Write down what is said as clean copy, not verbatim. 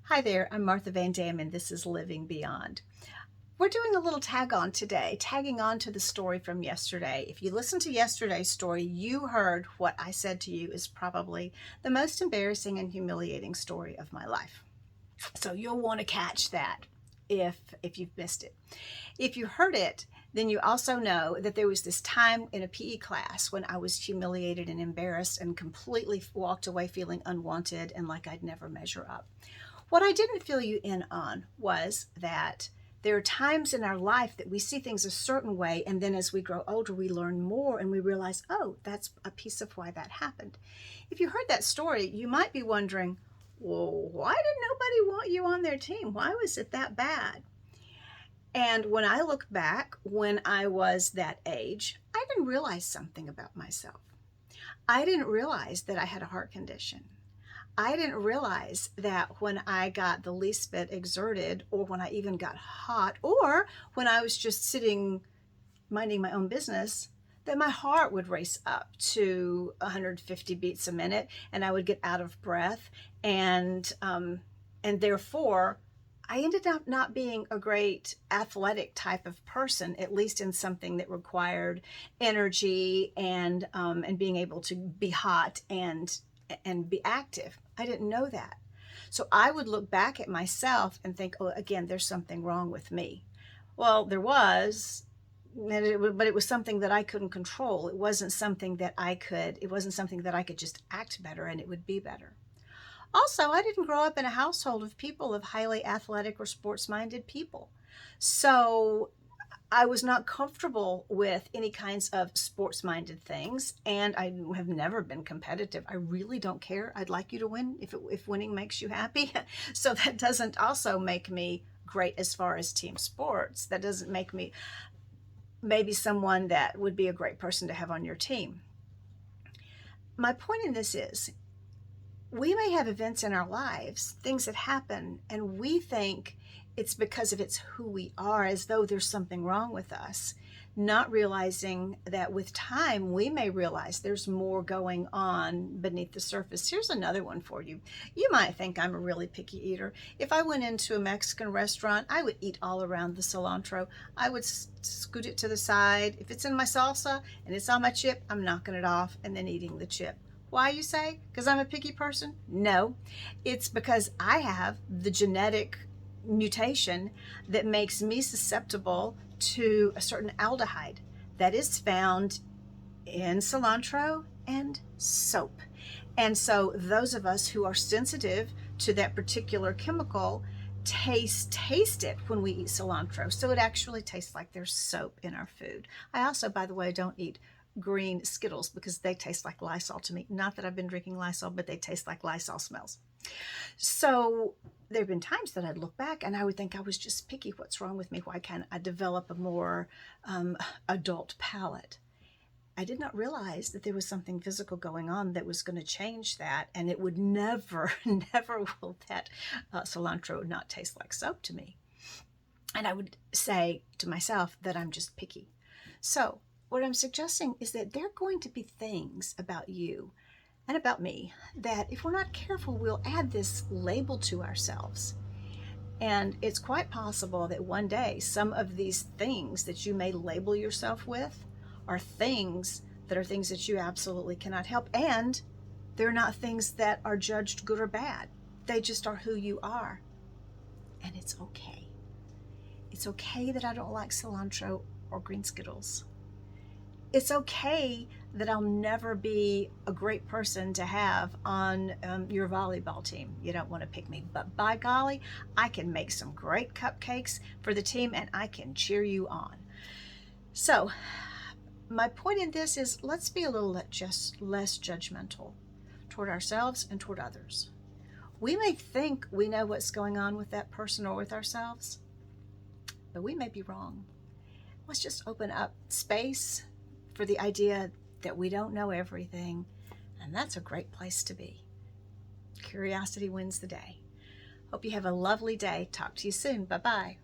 Hi there, I'm Martha Van Dam and this is Living Beyond. We're doing a little tag on today, tagging on to the story from yesterday. If you listened to yesterday's story, you heard what I said to you is probably the most embarrassing and humiliating story of my life. So you'll want to catch that if you've missed it. If you heard it, then you also know that there was this time in a PE class when I was humiliated and embarrassed and completely walked away feeling unwanted and like I'd never measure up. What I didn't fill you in on was that there are times in our life that we see things a certain way, and then as we grow older, we learn more and we realize, oh, that's a piece of why that happened. If you heard that story, you might be wondering, well, why did nobody want you on their team? Why was it that bad? And when I look back, when I was that age, I didn't realize something about myself. I didn't realize that I had a heart condition. I didn't realize that when I got the least bit exerted, or when I even got hot, or when I was just sitting minding my own business, that my heart would race up to 150 beats a minute and I would get out of breath. And therefore, I ended up not being a great athletic type of person, at least in something that required energy and being able to be hot and be active. I didn't know that. So I would look back at myself and think, oh, again, there's something wrong with me. Well, there was, but it was something that I couldn't control. It wasn't something that I could just act better and it would be better. Also, I didn't grow up in a household of people of highly athletic or sports-minded people. So I was not comfortable with any kinds of sports-minded things, and I have never been competitive. I really don't care. I'd like you to win if winning makes you happy. So that doesn't also make me great as far as team sports. That doesn't make me maybe someone that would be a great person to have on your team. My point in this is, we may have events in our lives, things that happen, and we think it's because of it's who we are, as though there's something wrong with us, not realizing that with time we may realize there's more going on beneath the surface. Here's another one for you. You might think I'm a really picky eater. If I went into a Mexican restaurant, I would eat all around the cilantro. I would scoot it to the side. If it's in my salsa and it's on my chip, I'm knocking it off and then eating the chip. Why, you say? Because I'm a picky person? No, it's because I have the genetic mutation that makes me susceptible to a certain aldehyde that is found in cilantro and soap. And so those of us who are sensitive to that particular chemical taste it when we eat cilantro. So it actually tastes like there's soap in our food. I also, by the way, don't eat green Skittles because they taste like Lysol to me. Not that I've been drinking Lysol, but they taste like Lysol smells. So there have been times that I'd look back and I would think I was just picky. What's wrong with me? Why can't I develop a more adult palate? I did not realize that there was something physical going on that was going to change that, and it would never, never will that cilantro not taste like soap to me. And I would say to myself that I'm just picky. So what I'm suggesting is that there are going to be things about you and about me that if we're not careful, we'll add this label to ourselves. And it's quite possible that one day some of these things that you may label yourself with are things that you absolutely cannot help. And they're not things that are judged good or bad. They just are who you are. And it's okay. It's okay that I don't like cilantro or green Skittles. It's okay that I'll never be a great person to have on your volleyball team. You don't want to pick me, but by golly, I can make some great cupcakes for the team and I can cheer you on. So my point in this is, let's be a little just less judgmental toward ourselves and toward others. We may think we know what's going on with that person or with ourselves, but we may be wrong. Let's just open up space for the idea that we don't know everything, and that's a great place to be. Curiosity wins the day. Hope you have a lovely day. Talk to you soon. Bye-bye.